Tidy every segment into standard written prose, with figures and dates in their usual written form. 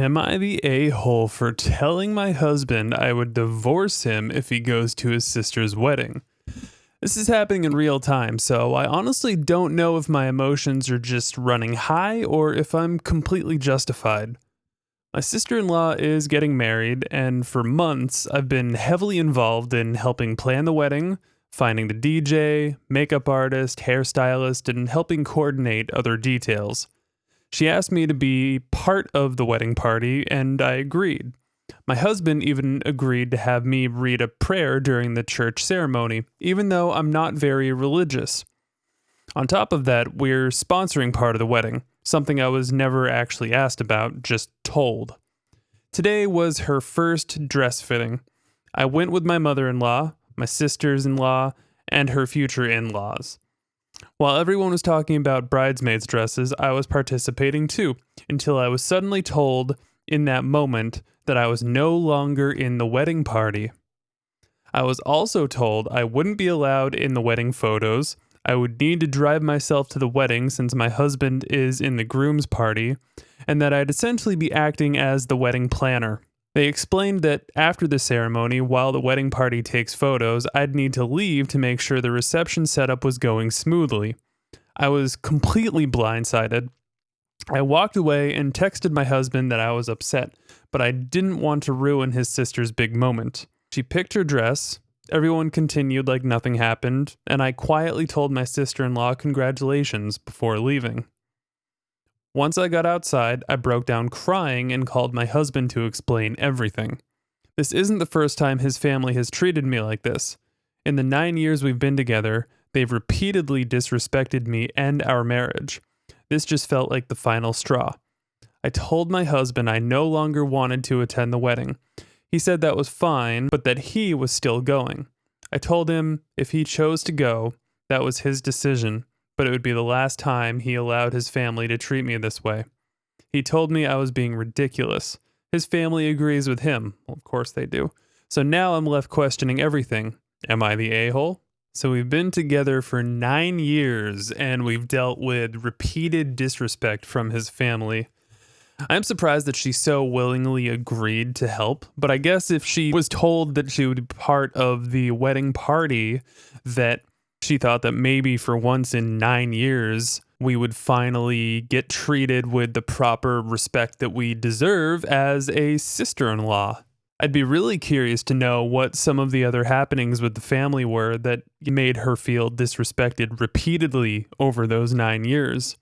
Am I the a-hole for telling my husband I would divorce him if he goes to his sister's wedding? This is happening in real time, so I honestly don't know if my emotions are just running high or if I'm completely justified. My sister-in-law is getting married, and for months I've been heavily involved in helping plan the wedding, finding the DJ, makeup artist, hairstylist, and helping coordinate other details. She asked me to be part of the wedding party, and I agreed. My husband even agreed to have me read a prayer during the church ceremony, even though I'm not very religious. On top of that, we're sponsoring part of the wedding, something I was never actually asked about, just told. Today was her first dress fitting. I went with my mother-in-law, my sisters-in-law, and her future in-laws. While everyone was talking about bridesmaids' dresses, I was participating too, until I was suddenly told in that moment that I was no longer in the wedding party. I was also told I wouldn't be allowed in the wedding photos, I would need to drive myself to the wedding since my husband is in the groom's party, and that I'd essentially be acting as the wedding planner. They explained that after the ceremony, while the wedding party takes photos, I'd need to leave to make sure the reception setup was going smoothly. I was completely blindsided. I walked away and texted my husband that I was upset, but I didn't want to ruin his sister's big moment. She picked her dress, everyone continued like nothing happened, and I quietly told my sister-in-law congratulations before leaving. Once I got outside, I broke down crying and called my husband to explain everything. This isn't the first time his family has treated me like this. In the 9 years we've been together, they've repeatedly disrespected me and our marriage. This just felt like the final straw. I told my husband I no longer wanted to attend the wedding. He said that was fine, but that he was still going. I told him if he chose to go, that was his decision, but it would be the last time he allowed his family to treat me this way. He told me I was being ridiculous. His family agrees with him. Well, of course they do. So now I'm left questioning everything. Am I the a-hole? So we've been together for 9 years, and we've dealt with repeated disrespect from his family. I'm surprised that she so willingly agreed to help, but I guess if she was told that she would be part of the wedding party, that she thought that maybe for once in 9 years, we would finally get treated with the proper respect that we deserve as a sister-in-law. I'd be really curious to know what some of the other happenings with the family were that made her feel disrespected repeatedly over those 9 years.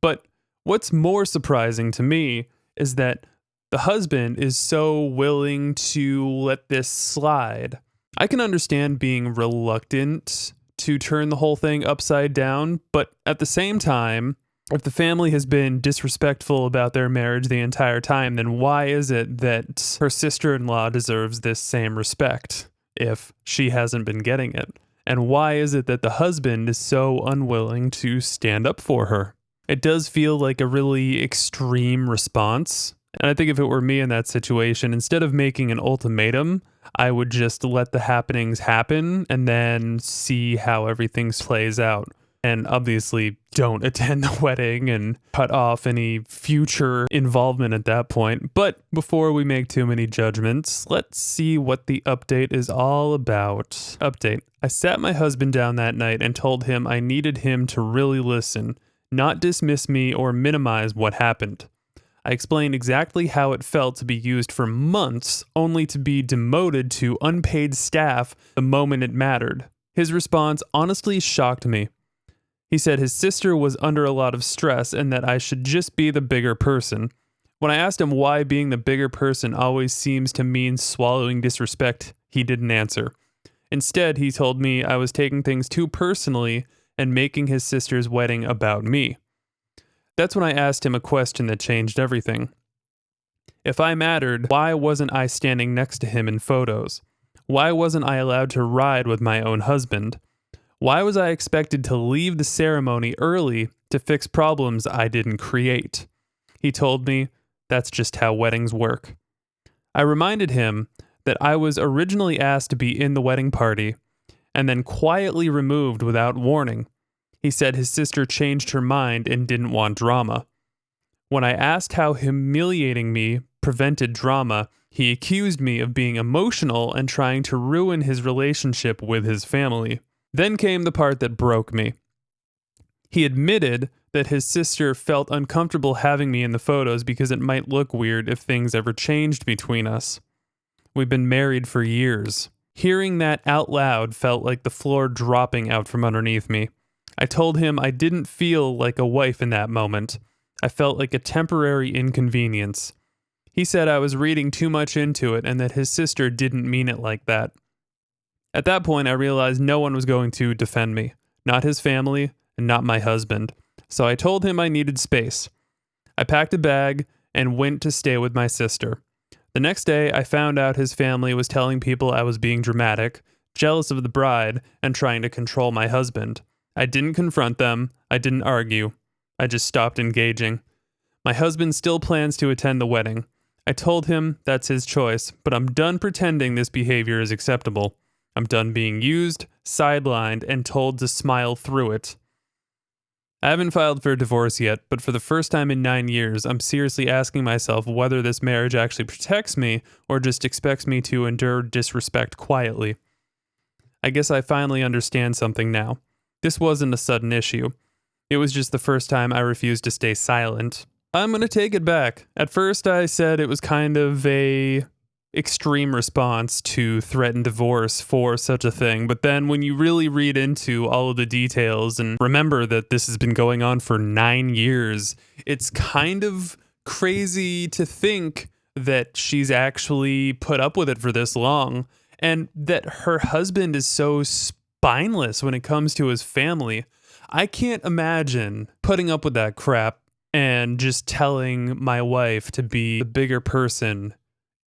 But what's more surprising to me is that the husband is so willing to let this slide. I can understand being reluctant to turn the whole thing upside down, but at the same time, if the family has been disrespectful about their marriage the entire time, then why is it that her sister-in-law deserves this same respect if she hasn't been getting it? And why is it that the husband is so unwilling to stand up for her? It does feel like a really extreme response. And I think if it were me in that situation, instead of making an ultimatum, I would just let the happenings happen and then see how everything plays out. And obviously don't attend the wedding and cut off any future involvement at that point. But before we make too many judgments, let's see what the update is all about. Update. I sat my husband down that night and told him I needed him to really listen, not dismiss me or minimize what happened. I explained exactly how it felt to be used for months, only to be demoted to unpaid staff the moment it mattered. His response honestly shocked me. He said his sister was under a lot of stress and that I should just be the bigger person. When I asked him why being the bigger person always seems to mean swallowing disrespect, he didn't answer. Instead, he told me I was taking things too personally and making his sister's wedding about me. That's when I asked him a question that changed everything. If I mattered, why wasn't I standing next to him in photos? Why wasn't I allowed to ride with my own husband? Why was I expected to leave the ceremony early to fix problems I didn't create? He told me that's just how weddings work. I reminded him that I was originally asked to be in the wedding party and then quietly removed without warning. He said his sister changed her mind and didn't want drama. When I asked how humiliating me prevented drama, he accused me of being emotional and trying to ruin his relationship with his family. Then came the part that broke me. He admitted that his sister felt uncomfortable having me in the photos because it might look weird if things ever changed between us. We've been married for years. Hearing that out loud felt like the floor dropping out from underneath me. I told him I didn't feel like a wife in that moment. I felt like a temporary inconvenience. He said I was reading too much into it and that his sister didn't mean it like that. At that point, I realized no one was going to defend me. Not his family, and not my husband. So I told him I needed space. I packed a bag and went to stay with my sister. The next day, I found out his family was telling people I was being dramatic, jealous of the bride, and trying to control my husband. I didn't confront them. I didn't argue. I just stopped engaging. My husband still plans to attend the wedding. I told him that's his choice, but I'm done pretending this behavior is acceptable. I'm done being used, sidelined, and told to smile through it. I haven't filed for a divorce yet, but for the first time in 9 years, I'm seriously asking myself whether this marriage actually protects me or just expects me to endure disrespect quietly. I guess I finally understand something now. This wasn't a sudden issue. It was just the first time I refused to stay silent. I'm gonna take it back. At first I said it was kind of a extreme response to threaten divorce for such a thing, but then when you really read into all of the details and remember that this has been going on for 9 years, it's kind of crazy to think that she's actually put up with it for this long, and that her husband is so spineless when it comes to his family. I can't imagine putting up with that crap and just telling my wife to be the bigger person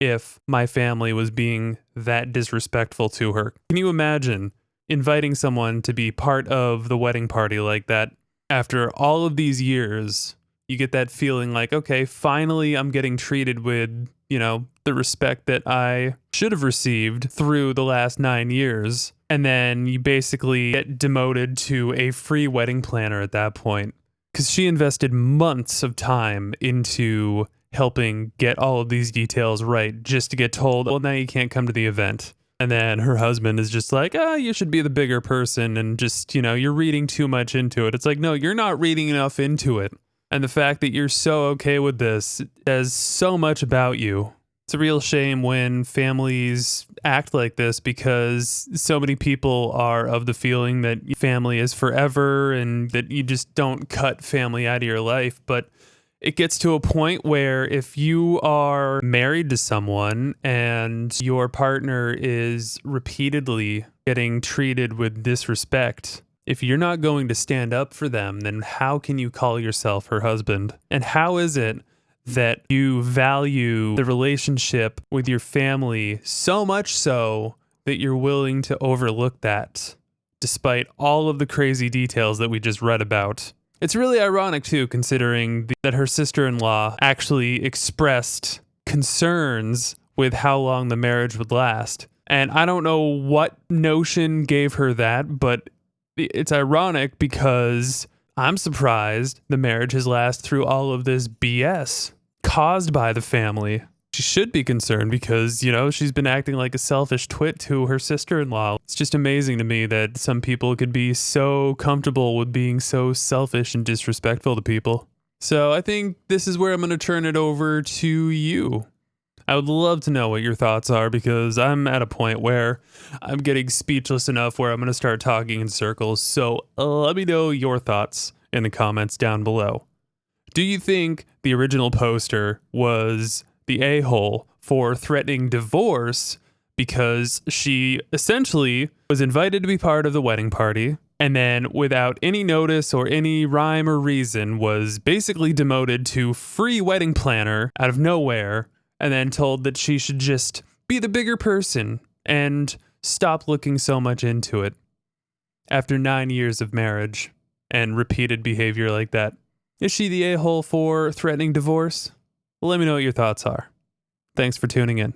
if my family was being that disrespectful to her. Can you imagine inviting someone to be part of the wedding party like that? After all of these years, you get that feeling like, okay, finally I'm getting treated with, the respect that I should have received through the last 9 years. And then you basically get demoted to a free wedding planner at that point. Because she invested months of time into helping get all of these details right, just to get told, well, now you can't come to the event. And then her husband is just like, you should be the bigger person and just, you're reading too much into it. It's like, no, you're not reading enough into it. And the fact that you're so okay with this says so much about you. It's a real shame when families act like this because so many people are of the feeling that family is forever and that you just don't cut family out of your life. But it gets to a point where if you are married to someone and your partner is repeatedly getting treated with disrespect, if you're not going to stand up for them, then how can you call yourself her husband? And how is it that you value the relationship with your family so much so that you're willing to overlook that, despite all of the crazy details that we just read about? It's really ironic, too, considering that her sister-in-law actually expressed concerns with how long the marriage would last. And I don't know what notion gave her that, but it's ironic because I'm surprised the marriage has lasted through all of this BS caused by the family. She should be concerned because, she's been acting like a selfish twit to her sister-in-law. It's just amazing to me that some people could be so comfortable with being so selfish and disrespectful to people. So I think this is where I'm going to turn it over to you. I would love to know what your thoughts are because I'm at a point where I'm getting speechless enough where I'm going to start talking in circles. So let me know your thoughts in the comments down below. Do you think the original poster was the a-hole for threatening divorce because she essentially was invited to be part of the wedding party and then without any notice or any rhyme or reason was basically demoted to free wedding planner out of nowhere and then told that she should just be the bigger person and stop looking so much into it after 9 years of marriage and repeated behavior like that? Is she the a-hole for threatening divorce? Let me know what your thoughts are. Thanks for tuning in.